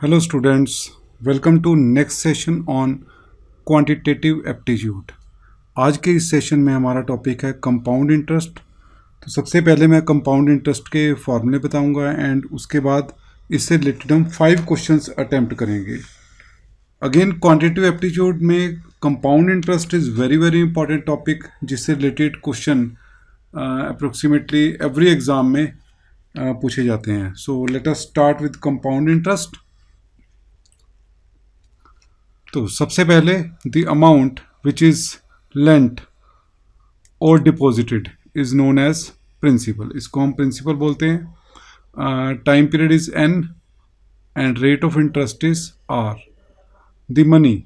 Hello students, welcome to next session on quantitative aptitude. आज के इस सेशन में हमारा टॉपिक है कंपाउंड इंटरेस्ट। तो सबसे पहले मैं कंपाउंड इंटरेस्ट के फॉर्मूले बताऊंगा एंड उसके बाद इससे रिलेटेड हम 5 क्वेश्चंस अटेम्प्ट करेंगे। अगेन क्वांटिटेटिव एप्टीट्यूड में compound interest is very very important topic, जिससे related question approximately every exam में पूछे जाते हैं। So let us start with compound interest. तो सबसे पहले the amount which is lent और deposited is known as principal. इसको हम प्रिंसिपल बोलते हैं। Time period is n and rate of interest is r. The money,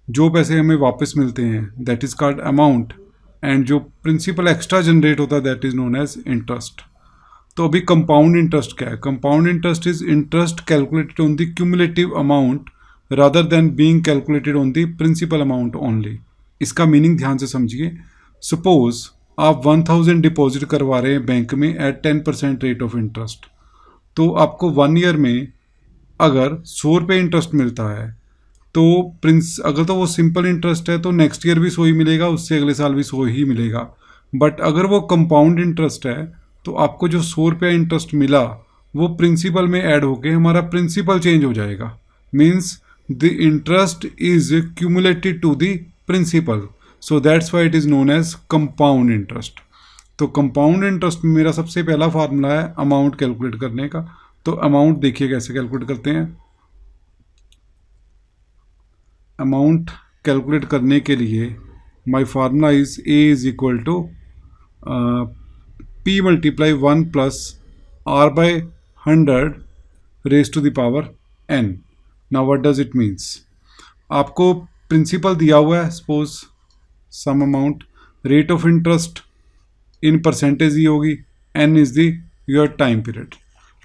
जो पैसे हमें वापस मिलते हैं, that is called amount, and जो प्रिंसिपल एक्स्ट्रा जनरेट होता है that is known as interest. तो अभी कंपाउंड इंटरेस्ट क्या है? Compound interest is interest calculated on the cumulative amount rather than being calculated on the principal amount only। इसका meaning ध्यान से समझिए। सपोज आप 1000 डिपॉजिट करवा रहे हैं बैंक में एट 10% रेट ऑफ इंटरेस्ट, तो आपको 1 ईयर में अगर 100 रुपये इंटरेस्ट मिलता है तो अगर तो वो सिंपल इंटरेस्ट है तो नेक्स्ट ईयर भी 100 ही मिलेगा, उससे अगले साल भी 100 ही मिलेगा। बट अगर वो कंपाउंड इंटरेस्ट है तो आपको जो 100 रुपया इंटरेस्ट मिला वो प्रिंसिपल में ऐड होके हमारा प्रिंसिपल चेंज हो जाएगा। Means the interest is cumulated to the principal, so that's why it is known as compound interest। तो compound interest में मेरा सबसे पहला फार्मूला है अमाउंट कैलकुलेट करने का। तो अमाउंट देखिए कैसे कैलकुलेट करते हैं। अमाउंट कैलकुलेट करने के लिए my formula is a is equal to p multiply 1 plus r by 100 raise to the power n. Now what does it means? आपको प्रिंसिपल दिया हुआ है, suppose some amount, rate of interest in percentage ही होगी, n is the your time period.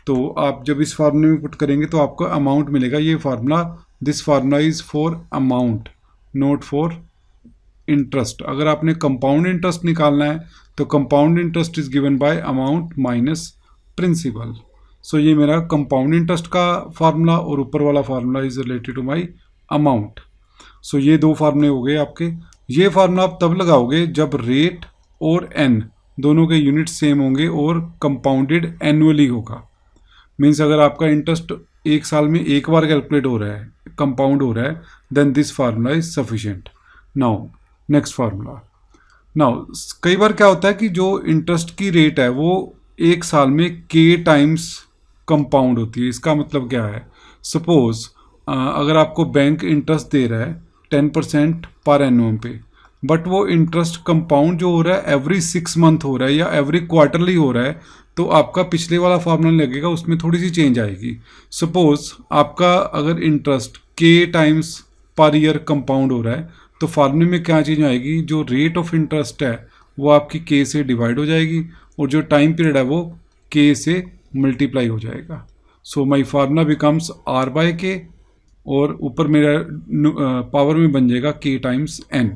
तो आप जब इस फार्मूले में पुट करेंगे तो आपको अमाउंट मिलेगा। ये formula, this formula is for amount not for interest. अगर आपने कंपाउंड इंटरेस्ट निकालना है तो compound interest is given by amount minus principal. So ये मेरा कंपाउंड इंटरेस्ट का फार्मूला और ऊपर वाला formula is related to my amount. So ये 2 फार्मूले हो गए आपके। ये फार्मूला आप तब लगाओगे जब रेट और एन दोनों के यूनिट सेम होंगे और कंपाउंडेड एनुअली होगा। मीन्स अगर आपका इंटरेस्ट एक साल में एक बार कैलकुलेट हो रहा है, कंपाउंड हो रहा है, then this formula is sufficient. Now next formula. Now कई बार क्या होता है कि जो इंटरेस्ट की रेट है वो एक साल में k टाइम्स कंपाउंड होती है। इसका मतलब क्या है? सपोज अगर आपको बैंक इंटरेस्ट दे रहा है 10% पर एनुअम पे, बट वो इंटरेस्ट कंपाउंड जो हो रहा है एवरी 6 मंथ हो रहा है या एवरी क्वार्टरली हो रहा है, तो आपका पिछले वाला फार्मूला लगेगा, उसमें थोड़ी सी चेंज आएगी। सपोज आपका अगर interest k times per year compound हो रहा है तो फार्मूले में क्या चेंज आएगी? जो रेट ऑफ इंटरेस्ट है वो आपकी k से डिवाइड हो जाएगी और जो टाइम पीरियड है वो k से मल्टीप्लाई हो जाएगा। So my formula becomes r by k और ऊपर मेरा पावर में बन जाएगा k टाइम्स n।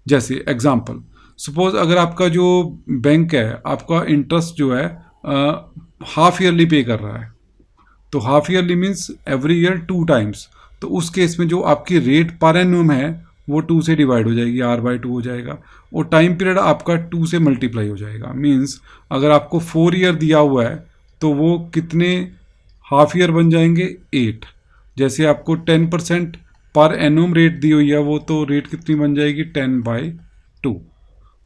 जैसे एग्जांपल, सपोज अगर आपका जो बैंक है आपका इंटरेस्ट जो है हाफ ईयरली पे कर रहा है, तो half yearly means every year 2 times, तो उस केस में जो आपकी रेट पर एनुअम है वो 2 से डिवाइड हो जाएगी, r बाय 2 हो जाएगा और टाइम पीरियड आपका 2 से मल्टीप्लाई हो जाएगा। मीन्स अगर आपको 4 ईयर दिया हुआ है तो वो कितने हाफ ईयर बन जाएंगे? 8। जैसे आपको 10% पर एनुअम रेट दी हुई है वो तो रेट कितनी बन जाएगी? 10 बाय 2।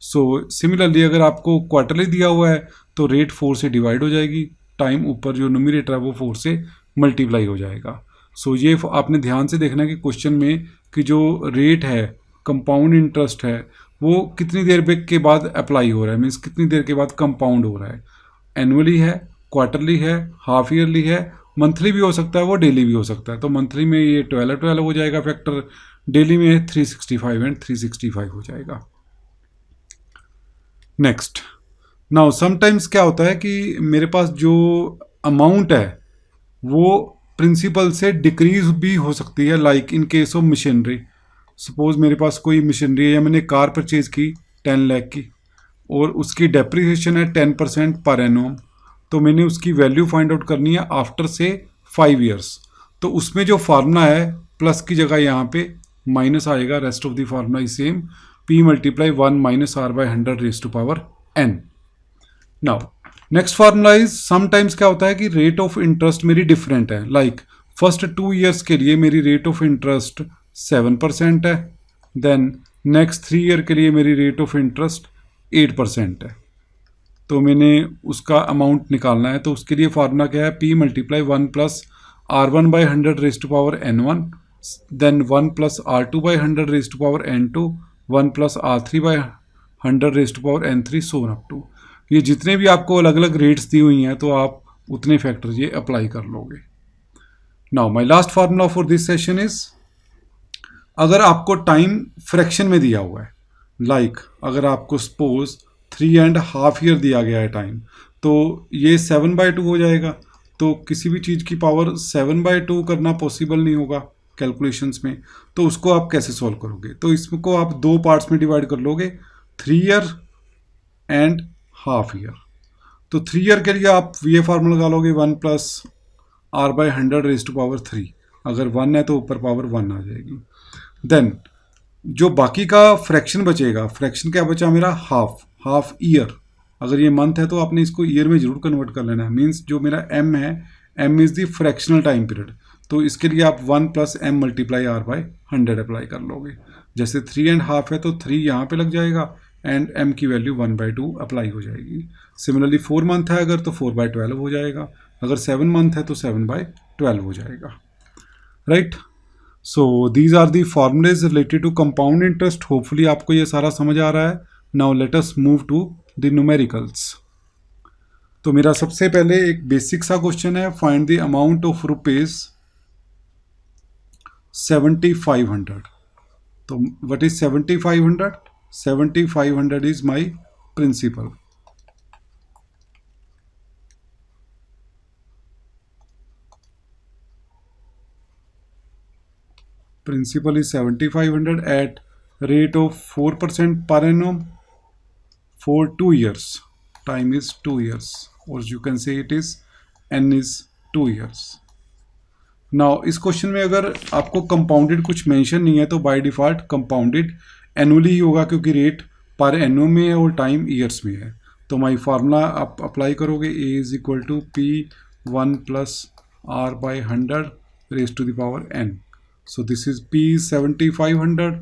सो सिमिलरली अगर आपको क्वार्टरली दिया हुआ है तो रेट 4 से डिवाइड हो जाएगी, टाइम ऊपर जो न्यूमरेटर है वो 4 से मल्टीप्लाई हो जाएगा। सो ये आपने ध्यान से देखना कि क्वेश्चन में कि जो रेट है कंपाउंड इंटरेस्ट है वो कितनी देर के बाद अप्लाई हो रहा है, मीन्स कितनी देर के बाद कंपाउंड हो रहा है। एनुअली है, क्वार्टरली है, हाफ ईयरली है, मंथली भी हो सकता है, वो डेली भी हो सकता है। तो मंथली में ये 12 हो जाएगा फैक्टर, डेली में 365 एंड 365 हो जाएगा। नेक्स्ट, नाउ समटाइम्स क्या होता है कि मेरे पास जो अमाउंट है वो प्रिंसिपल से डिक्रीज भी हो सकती है, like in case of machinery. Suppose मेरे पास कोई मशीनरी है या मैंने कार परचेज की 10 लाख की और उसकी डेप्रिसिएशन है 10% पर एनुअम, तो मैंने उसकी वैल्यू फाइंड आउट करनी है आफ्टर से 5 ईयर्स। तो उसमें जो फार्मूला है प्लस की जगह यहाँ पे माइनस आएगा, rest of the formula is same, p multiply 1 minus r by 100 raise to power n। Now next formula is, sometimes क्या होता है कि रेट ऑफ इंटरेस्ट मेरी डिफरेंट है, लाइक फर्स्ट 2 ईयर्स के लिए मेरी रेट ऑफ इंटरेस्ट 7% है, देन नेक्स्ट 3 ईयर के लिए मेरी रेट ऑफ इंटरेस्ट 8% है। तो मैंने उसका अमाउंट निकालना है, तो उसके लिए फार्मूला क्या है, p multiply 1 plus r1 by 100 raise to power n1, then 1 plus r2 by 100 raise to power n2, 1 plus r3 by 100 raise to power n3, so up to. ये जितने भी आपको अलग अलग रेट्स दी हुई हैं तो आप उतने फैक्टर ये अप्लाई कर लोगे। Now my last formula for this session is, अगर आपको टाइम फ्रैक्शन में दिया हुआ है, लाइक अगर आपको सपोज 3.5 ईयर दिया गया है टाइम, तो ये 7/2 हो जाएगा। तो किसी भी चीज़ की पावर 7/2 करना पॉसिबल नहीं होगा कैलकुलेशंस में, तो उसको आप कैसे सॉल्व करोगे? तो इसको आप 2 पार्ट्स में डिवाइड कर लोगे, 3 ईयर एंड हाफ ईयर। तो 3 ईयर के लिए आप ये फार्मूला लगा लोगे 1 plus r by 100 raise to power 3, अगर 1 है तो ऊपर पावर 1 आ जाएगी। देन जो बाकी का फ्रैक्शन बचेगा, फ्रैक्शन क्या बचा मेरा, हाफ ईयर। अगर ये मंथ है तो आपने इसको ईयर में जरूर कन्वर्ट कर लेना है, मीन्स जो मेरा m है, m is the fractional time period, तो इसके लिए आप 1 plus m multiply r by 100 apply कर लोगे। जैसे 3.5 है तो 3 यहाँ पे लग जाएगा एंड m की वैल्यू 1/2 अप्लाई हो जाएगी। सिमिलरली 4 मंथ है अगर तो 4/12 हो जाएगा, अगर 7 मंथ है तो 7/12 हो जाएगा, right. So these are the formulae related to compound interest. Hopefully आपको ये सारा समझ आ रहा है। Now let us move to the numericals. तो मेरा सबसे पहले एक बेसिक सा क्वेश्चन है, find the amount of rupees 7500। तो what is 7500? 7500 is my principal. Principal is 7500 at rate of 4% per annum for 2 years. Time is 2 years, or you can say it is n is 2 years. Now इस question में अगर आपको compounded कुछ mention नहीं है तो by default compounded annually ही होगा, क्योंकि रेट पर एनुअम में है और टाइम ईयर्स में है। तो माई फार्मूला आप अप्लाई करोगे, a is equal to p1 plus r by 100 raise to the power n। So this is p is 7500,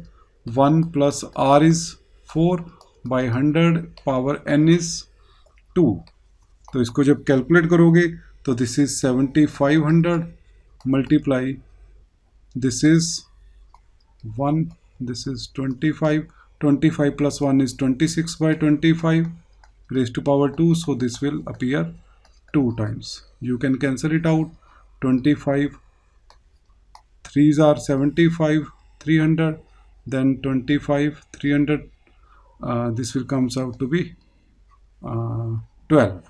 1 plus r is 4 by 100 power n is 2। तो इसको जब कैलकुलेट करोगे तो this is 7500 multiply this is 1, this is 25, 25 plus 1 is 26 by 25 raised to power 2, so this will appear 2 times. You can cancel it out, 25 3s are 75, 300, then 25, 300, this will comes out to be 12.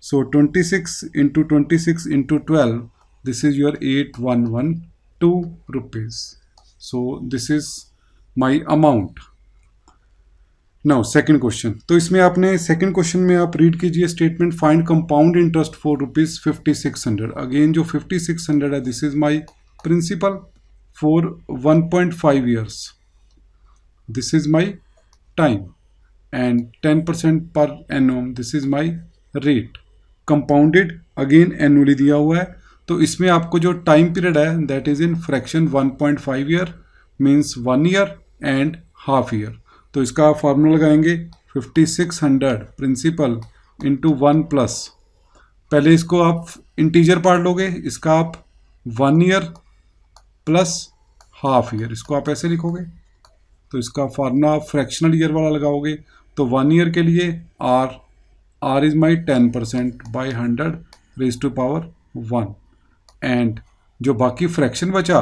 So 26 into 26 into 12, this is your 8112 rupees. So this is my amount. Now second question. तो इसमें आपने second question में आप read कीजिए statement, find compound interest for rupees 5600। Again जो 5600 है, this is my principal for 1.5 years, this is my time and 10% per annum, this is my rate। Compounded again annually दिया हुआ है, तो इसमें आपको जो टाइम पीरियड है that is in fraction 1.5 year means 1 year and half year. तो इसका फार्मूला लगाएंगे 5600 प्रिंसिपल इंटू 1 प्लस, पहले इसको आप इंटीजर पार्ट लोगे, इसका आप 1 year प्लस हाफ ईयर, इसको आप ऐसे लिखोगे। तो इसका फार्मूला आप फ्रैक्शनल ईयर वाला लगाओगे, तो 1 year के लिए R is my 10% by 100 raise to power 1 and जो बाकी फ्रैक्शन बचा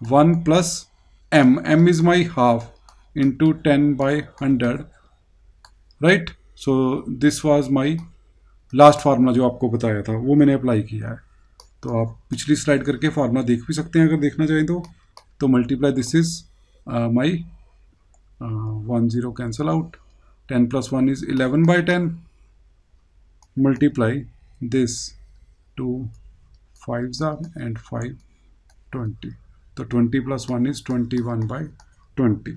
1 plus M is my half into 10 by 100, right. So this was my last formula जो आपको बताया था वो मैंने अप्लाई किया है। तो आप पिछली स्लाइड करके फार्मूला देख भी सकते हैं अगर देखना चाहें तो multiply this is my 1 0 cancel out, 10 plus 1 is 11/10 multiply this 2 5s are and 5 20. तो 20 plus 1 is 21 by 20.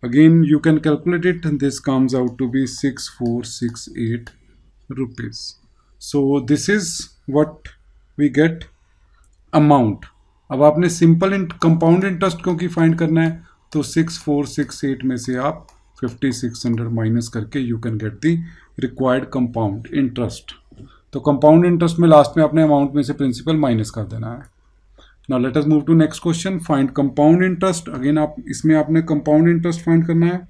Again, you can calculate it, and this comes out to be 6468 rupees. So this is what we get amount. अब आपने simple compound interest क्योंकि find करना है, तो 6468 में से आप 5600 माइनस करके you can get the required compound interest. तो कंपाउंड इंटरेस्ट में लास्ट में अपने अमाउंट में से प्रिंसिपल माइनस कर देना है. Now let us move to next question. Find compound interest. Again आप इसमें आपने कंपाउंड इंटरेस्ट फाइंड करना है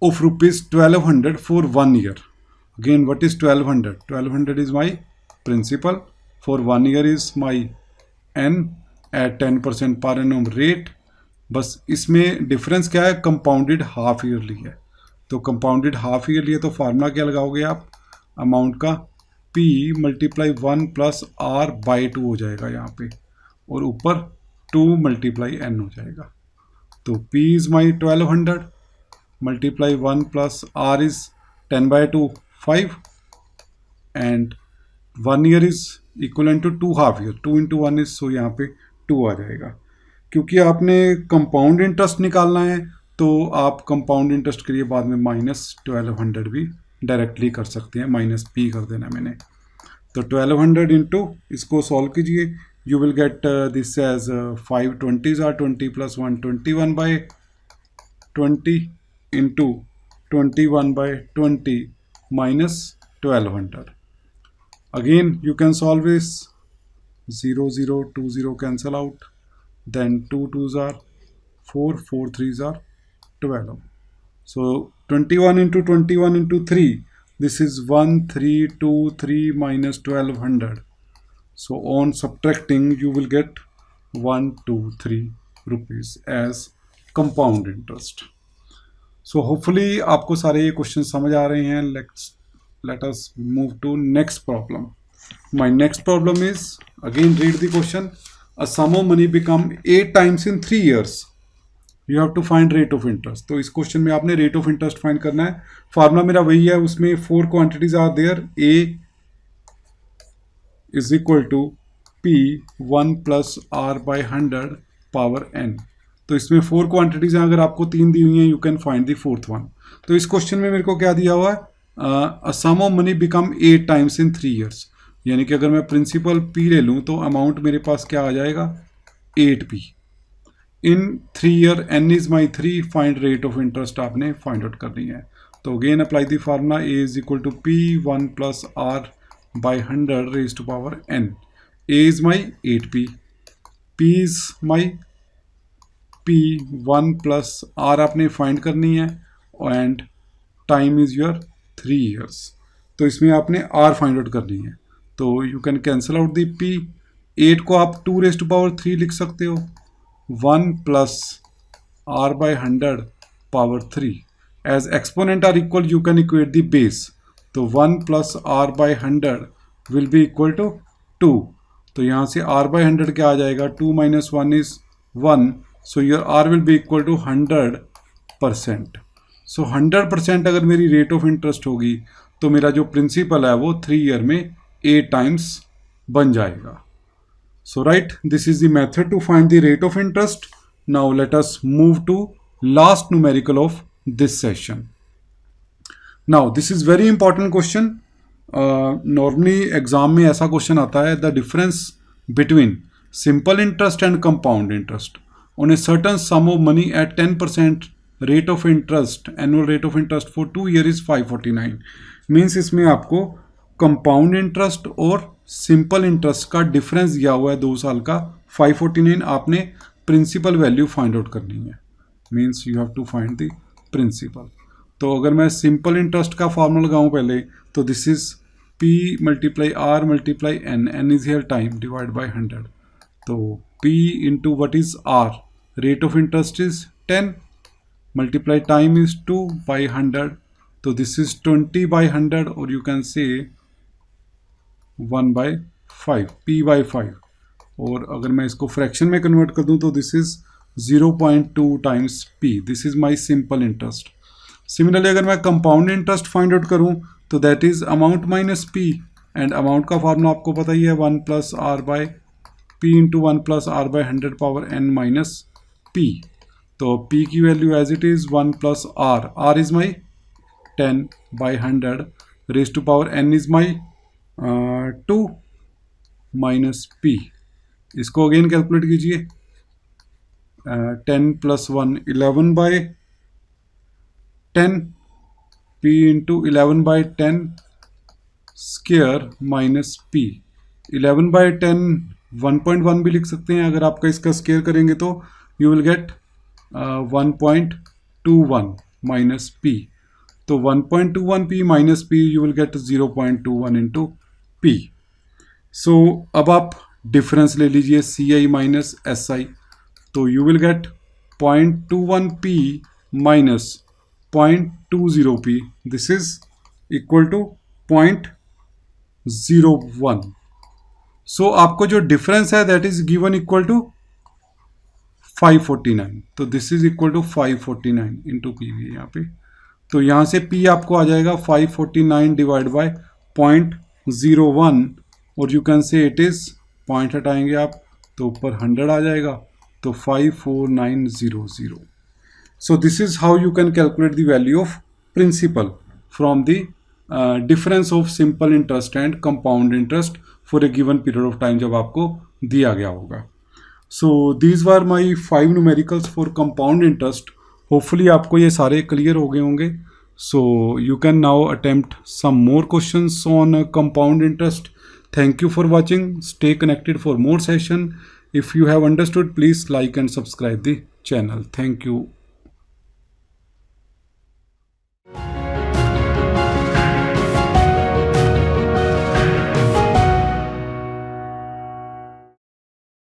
of ₹1200 for 1 year. Again, what is 1200? 1200 is my principal. For 1 year is my n at 10% per annum rate. बस इसमें difference क्या है, compounded half yearly है. तो कंपाउंडेड हाफ ईयरली है तो फार्मूला क्या लगाओगे आप, अमाउंट का p multiply 1 plus r by 2 हो जाएगा यहाँ पे, और ऊपर 2 मल्टीप्लाई n हो जाएगा. तो p is my 1200 multiply 1 plus r is 10 by 2 5 and 1 year is equal to 2 half year. 2 into 1 is, so यहाँ पे 2 आ जाएगा. क्योंकि आपने कंपाउंड इंटरेस्ट निकालना है तो आप कंपाउंड इंटरेस्ट के लिए बाद में -1200 भी डायरेक्टली कर सकते हैं, माइनस p कर देना मैंने. तो 1200 इंटू इसको सॉल्व कीजिए, you will get this as 5 20s are 20 plus 1 21 by 20 into 21 by 20 minus 1200. Again you can solve this. 0 0 2 0 cancel out, then 2 2s are 4 4 3s are 12. So 21 into 21 into 3, this is 1 3 2 3 minus 1200. So on subtracting you will get 1 2 3 rupees as compound interest. So hopefully आपको सारे ये question समझ आ रहे हैं. Let us move to next problem. My next problem is, again read the question. A sum of money become 8 times in 3 years. You have to find rate of interest. तो इस question में आपने rate of interest find करना है. Formula मेरा वही है, उसमें 4 quantities are there. A is equal to P 1 plus R by 100 power n. तो इसमें 4 क्वांटिटीज हैं, अगर आपको 3 दी हुई हैं you can find the fourth one. तो इस क्वेश्चन में मेरे को क्या दिया हुआ है, a sum of money become 8 times in 3 years. यानी कि अगर मैं प्रिंसिपल p ले लूँ तो अमाउंट मेरे पास क्या आ जाएगा, 8p. In 3 year n is my 3. Find rate of interest आपने फाइंड आउट करनी है. तो again apply the formula. a is equal to p 1 plus r by 100 raise to power n. a is my 8p, p is my p 1 plus r आपने find करनी है, and time is your 3 years. तो इसमें आपने r find out करनी है. तो you can cancel out the p. 8 को आप 2 रेज टू पावर 3 लिख सकते हो. 1 plus r by 100 power 3. As exponent are equal you can equate the base. तो 1 plus r by 100 will be equal to 2. तो यहाँ से r बाई 100 क्या आ जाएगा, 2 minus 1 is 1. So your r will be equal to 100%. So 100% अगर मेरी rate of interest होगी तो मेरा जो प्रिंसिपल है वो 3 year में 8 times बन जाएगा. So right, this is the method to find the rate of interest. Now let us move to last numerical of this session. Now this is very important question. Normally exam में ऐसा question आता है, the difference between simple interest and compound interest on a certain sum of money at 10% rate of interest, annual rate of interest for 2 year is 549. Means इसमें आपको compound interest और simple interest का difference दिया हुआ है 2 साल का 549. आपने प्रिंसिपल वैल्यू फाइंड आउट करनी है. Means you have to find the principal. तो अगर मैं सिंपल इंटरेस्ट का फॉर्मूला लगाऊं पहले, तो this is p multiply r multiply n. n is here time divide by 100. तो p into what is r, rate of interest is 10 multiply time is 2 by 100. So this is 20 by 100, or you can say 1 by 5, p by 5. और अगर मैं इसको fraction में convert कर दूं तो this is 0.2 times p. This is my simple interest. Similarly अगर मैं कंपाउंड इंटरेस्ट फाइंड आउट करूं तो that is amount minus p, and amount का फॉर्मूला आपको पता ही है 1 plus r by p into 1 plus R by 100 power n minus p. तो p की value as it is 1 plus r is my 10 by 100 raise to power n is my 2 minus p. इसको again calculate कीजिए. 10 plus 1 11 by 10 p into 11 by 10 square minus p. 11 by 10 1.1 भी लिख सकते हैं. अगर आपका इसका स्क्वायर करेंगे तो you will get 1.21 minus p. तो 1.21 p minus p you will get 0.21 into p. So अब आप डिफरेंस ले लीजिए ci माइनस si. तो you will get 0.21 p minus 0.20 p. This is equal to 0.01. So आपको जो डिफरेंस है that is given equal to 549. तो this is equal to 549 into P भी यहाँ पे. तो यहाँ से p आपको आ जाएगा 549 डिवाइड बाय 0.01 और you can say it is point हटाएंगे आप तो ऊपर 100 आ जाएगा. तो 54900. So this is how you can calculate the value of principal from the difference of simple interest and compound interest for a given period of time जब आपको दिया गया होगा. So these were my 5 numericals for compound interest. Hopefully आपको ये सारे clear हो गए होंगे. So you can now attempt some more questions on compound interest. Thank you for watching. Stay connected for more session. If you have understood, please like and subscribe the channel. Thank you.